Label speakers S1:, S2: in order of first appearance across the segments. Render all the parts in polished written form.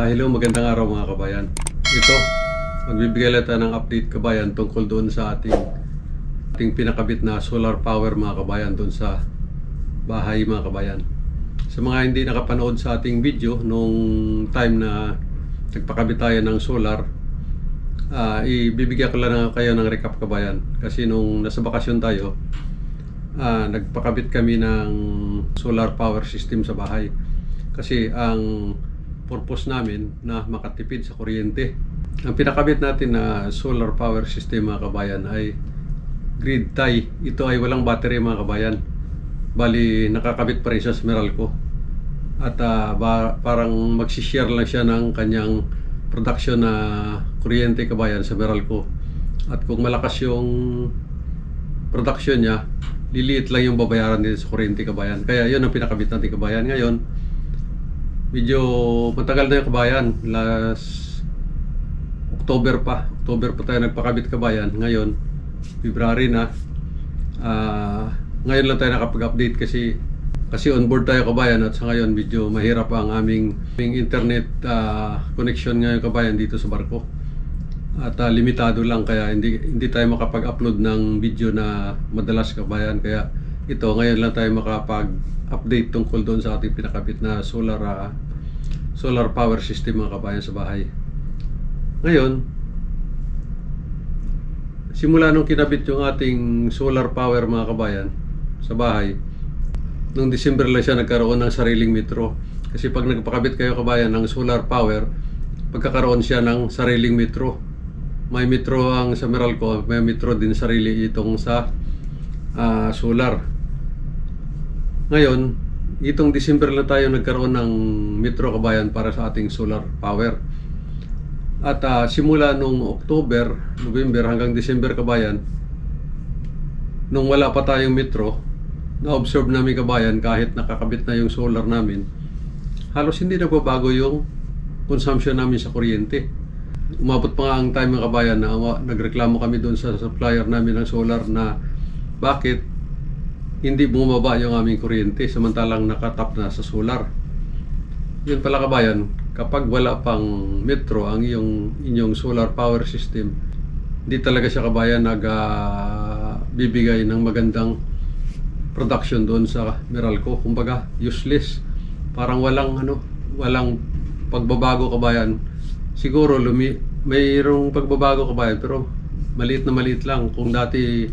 S1: Hello, magandang araw mga kabayan. Ito, magbibigay lang tayo ng update kabayan tungkol doon sa ating pinakabit na solar power mga kabayan doon sa bahay mga kabayan. Sa mga hindi nakapanood sa ating video nung time na nagpakabit tayo ng solar, ibibigyan ko lang kayo ng recap kabayan. Kasi nung nasa bakasyon tayo, nagpakabit kami ng solar power system sa bahay. Kasi ang purpose namin na makatipid sa kuryente. Ang pinakabit natin na solar power system mga kabayan ay grid tie. Ito ay walang battery mga kabayan. Bali nakakabit pa rin siya sa Meralco. At parang magsishare lang siya ng kanyang production na kuryente kabayan sa Meralco. At kung malakas yung production niya, liliit lang yung babayaran dito sa kuryente kabayan. Kaya yun ang pinakabit natin kabayan. Ngayon, medyo matagal na yung kabayan. Last October pa tayo nagpakabit kabayan. Ngayon, February na. Ngayon lang tayo nakapag-update kasi on board tayo kabayan. At sa ngayon, medyo mahirap ang aming internet connection ngayon kabayan dito sa barko. At limitado lang, kaya hindi tayo makapag-upload ng video na madalas kabayan. Kaya ito, ngayon lang tayo makapag-update tungkol doon sa ating pinakabit na solar power system mga kabayan sa bahay. Ngayon, simula nung kinabit yung ating solar power mga kabayan sa bahay, nung December lang siya nagkaroon ng sariling metro. Kasi pag nagpakabit kayo kabayan ng solar power, pagkakaroon siya ng sariling metro. May metro ang sa Meralco, may metro din sarili itong sa solar. Ngayon, itong December lang tayo nagkaroon ng metro kabayan para sa ating solar power. At simula nung October, November hanggang December kabayan, nung wala pa tayong metro, na-observe namin kabayan kahit nakakabit na yung solar namin, halos hindi nagbabago yung consumption namin sa kuryente. Umabot pa nga ang time mga kabayan na nagreklamo kami doon sa supplier namin ng solar na bakit hindi bumaba yung aming kuryente samantalang nakatap na sa solar. Yun pala kabayan, kapag wala pang metro ang inyong solar power system, hindi talaga siya kabayan nagbibigay ng magandang production doon sa Meralco. Kumbaga useless, parang walang pagbabago kabayan. Siguro mayroong pagbabago kabayan pero maliit na maliit lang. Kung dati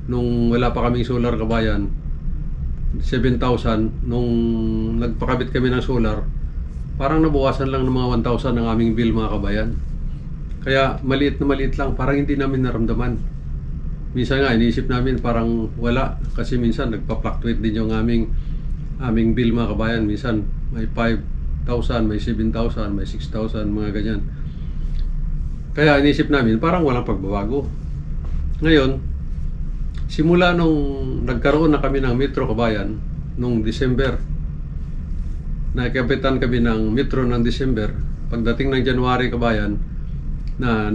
S1: nung wala pa kaming solar kabayan, 7,000, nung nagpakabit kami ng solar, parang nabukasan lang ng mga 1,000 ang aming bill mga kabayan. Kaya maliit na maliit lang, parang hindi namin naramdaman. Minsan nga iniisip namin parang wala, kasi minsan nagpa-fluctuate din yung aming bill mga kabayan. Minsan may 5,000, may 7,000, may 6,000, mga ganyan. Kaya iniisip namin parang walang pagbabago. Ngayon, simula nung nagkaroon na kami ng metro kabayan nung December, nakapitan kami ng metro ng December, pagdating ng January kabayan na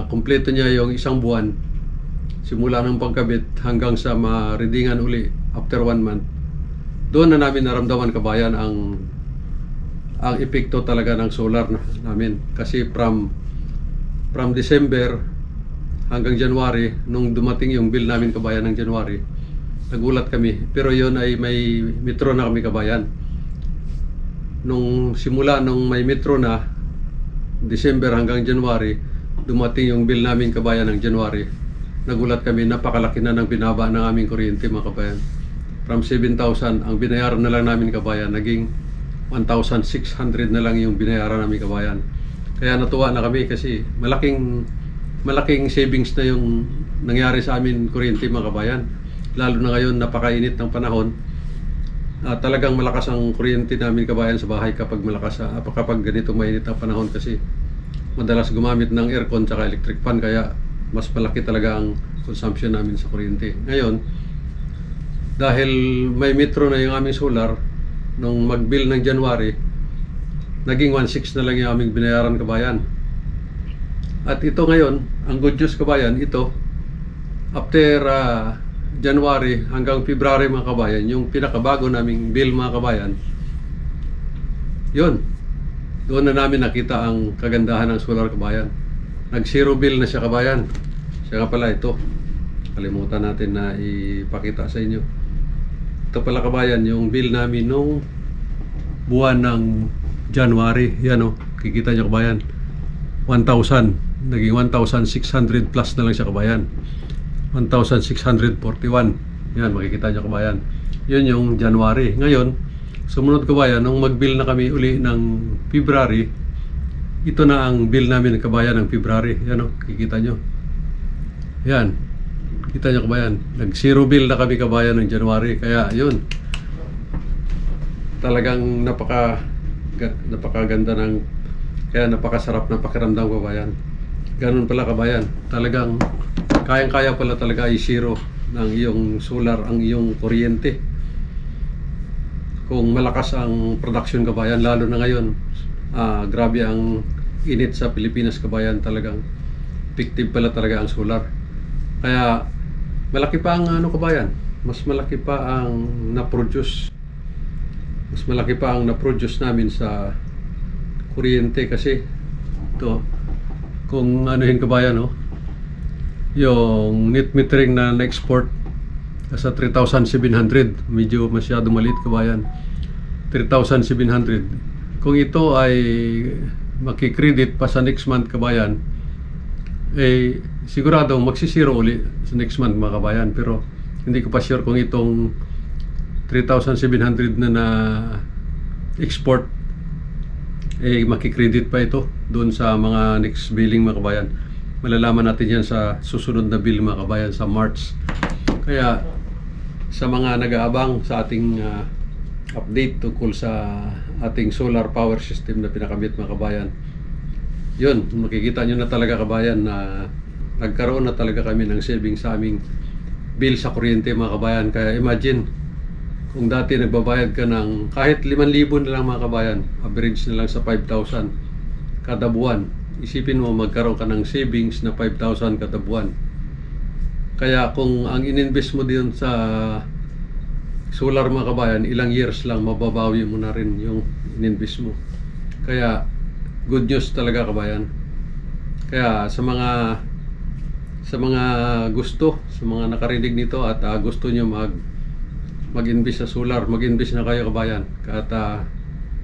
S1: kumpleto niya yung isang buwan, simula ng pagkabit hanggang sa ma-readingan uli after 1 month, doon na namin naramdaman kabayan ang epekto talaga ng solar namin. Kasi from December hanggang January, nung dumating yung bill namin kabayan ng January, nagulat kami. Pero yun ay may metro na kami kabayan. Nung may metro na, December hanggang January, dumating yung bill namin kabayan ng January, nagulat kami, napakalaki na ng binaba ng aming kuryente mga kabayan. From 7,000, ang binayaran na lang namin kabayan, naging 1,600 na lang yung binayaran namin kabayan. Kaya natuwa na kami kasi malaking savings na yung nangyari sa amin kuryente mga kabayan. Lalo na ngayon, napakainit ng panahon. Talagang malakas ang kuryente namin kabayan sa bahay kapag ganito mainit ang panahon, kasi madalas gumamit ng aircon tsaka electric fan, kaya mas malaki talaga ang consumption namin sa kuryente. Ngayon, dahil may metro na yung aming solar, nung mag-bill ng January, naging 1,600 na lang yung aming binayaran kabayan. At ito ngayon, ang good news kabayan, ito after January hanggang February mga kabayan, yung pinakabago naming bill mga kabayan, Yun, doon na namin nakita ang kagandahan ng solar, kabayan. Nag zero bill na siya, kabayan. Siya nga pala ito, kalimutan natin na ipakita sa inyo. Ito pala, kabayan, yung bill namin nung buwan ng January. Yan o, kikita nyo, kabayan, 1,000, naging 1,600 plus na lang siya, kabayan. 1,641. Yan, makikita nyo, kabayan. Yun yung January. Ngayon, sumunod, kabayan, nung mag-bill na kami uli ng February, ito na ang bill namin, kabayan, ng February. Yan o, kikita nyo. Yan, kita nyo, kabayan, nag zero bill na kami, kabayan, ng January. Kaya yun, talagang napakaganda ng, kaya napakasarap ng pakiramdam, kabayan. Ganun pala, kabayan, talagang kayang-kaya pala talaga i-zero ng iyong solar ang iyong kuryente kung malakas ang production, kabayan. Lalo na ngayon, grabe ang init sa Pilipinas, kabayan. Talagang effective pala talaga ang solar. Kaya malaki pa ang kabayan, mas malaki pa ang na-produce, mas malaki pa ang na-produce namin sa kuryente. Kasi ito, kung anuhin, kabayan, yung net metering na na-export sa 3,700, medyo masyado maliit, kabayan. 3,700. Kung ito ay makikredit pa sa next month, kabayan, sigurado magsisiro uli sa next month, mga kabayan. Pero hindi ko pa sure kung itong 3,700 na export makikredit pa ito doon sa mga next billing, mga kabayan. Malalaman natin yan sa susunod na bill, mga kabayan, sa March. Kaya sa mga nag-aabang sa ating update tungkol sa ating solar power system na pinakamit, mga kabayan, yun, makikita nyo na talaga, kabayan, na nagkaroon na talaga kami ng saving sa aming bill sa kuryente, mga kabayan. Kaya imagine, kung dati nagbabayad ka ng kahit 5,000 na lang, mga kabayan, average na lang sa 5,000 kada buwan, isipin mo, magkaroon ka ng savings na 5,000 kada buwan. Kaya kung ang ininvest mo din sa solar, mga kabayan, ilang years lang mababawi mo na rin yung ininvest mo. Kaya good news talaga, kabayan. Kaya sa mga gusto, sa mga nakarinig nito at gusto nyo mag-invest sa solar, mag-invest na kayo, kabayan. At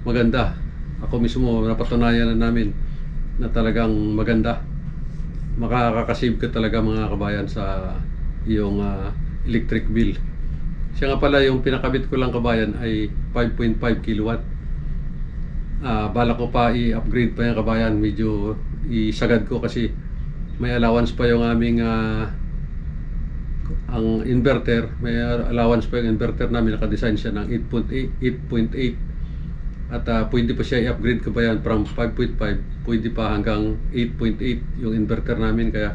S1: maganda. Ako mismo, napatunayan na namin na talagang maganda. Makakasave ka talaga, mga kabayan, sa iyong electric bill. Siya nga pala, yung pinakabit ko lang, kabayan, ay 5.5 kilowatt. Bala ko pa i-upgrade pa yan, kabayan. Medyo isagad ko kasi may allowance pa yung aming ang inverter. May allowance pa yung inverter namin. Nakadesign siya ng 8.8. At pwede pa siya i-upgrade, kabayan, from 5.5 pwede pa hanggang 8.8 yung inverter namin. Kaya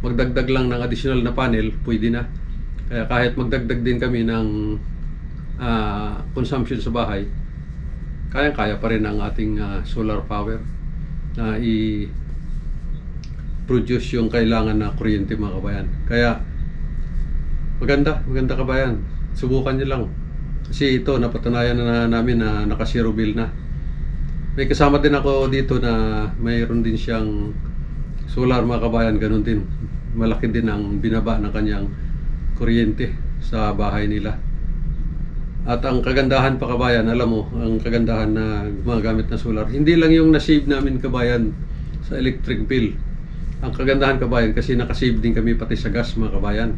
S1: magdagdag lang ng additional na panel, pwede na. Kaya kahit magdagdag din kami ng consumption sa bahay, kaya-kaya pa rin ang ating solar power na i-produce yung kailangan na kuryente, mga kabayan. Kaya maganda, kabayan. Subukan nyo lang. Kasi ito, napatunayan na namin na naka-zero bill na. May kasama din ako dito na mayroon din siyang solar, mga kabayan. Ganun din. Malaki din ang binaba ng kanyang kuryente sa bahay nila. At ang kagandahan pa, kabayan, alam mo, ang kagandahan na gumagamit na solar, hindi lang yung nasave namin, kabayan, sa electric bill. Ang kagandahan, kabayan, kasi nakasave din kami pati sa gas, mga kabayan.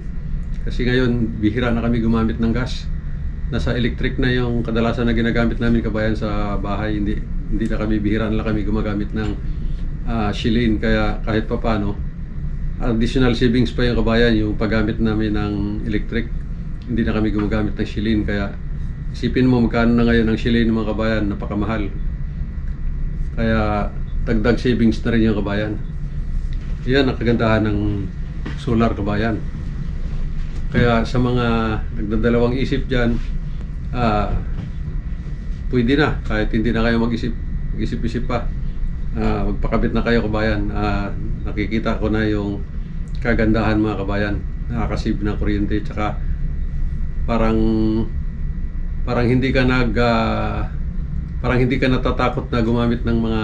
S1: Kasi ngayon, bihira na kami gumamit ng gas. Nasa electric na yung kadalasan na ginagamit namin, kabayan, sa bahay. Hindi na kami, bihira na kami gumagamit ng shilane. Kaya kahit pa paano, additional savings pa yung, kabayan, yung paggamit namin ng electric. Hindi na kami gumagamit ng shilane. Kaya isipin mo magkano na ngayon ang shilane, mga kabayan, napakamahal. Kaya dagdag savings na rin yung, kabayan. Yan ang kagandahan ng solar, kabayan. Kaya sa mga nagdadalawang isip dyan, pwede na, kahit hindi na kayo mag-isip-isip pa, magpakabit na kayo, kabayan. Nakikita ko na yung kagandahan, mga kabayan. Nakakasave na kuryente, tsaka parang hindi ka parang hindi ka natatakot na gumamit ng mga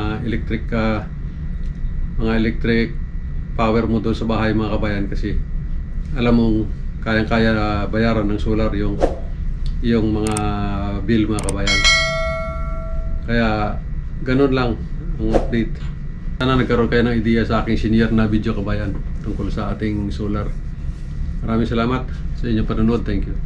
S1: electric power mo doon sa bahay mga kabayan, kasi alam mong kayang-kaya bayaran ng solar yung mga bill mga kabayan. Kaya ganun lang ang update. Sana nagkaroon kayo ng ideya sa aking senior na video kabayan tungkol sa ating solar. Maraming salamat sa inyong panonood. Thank you.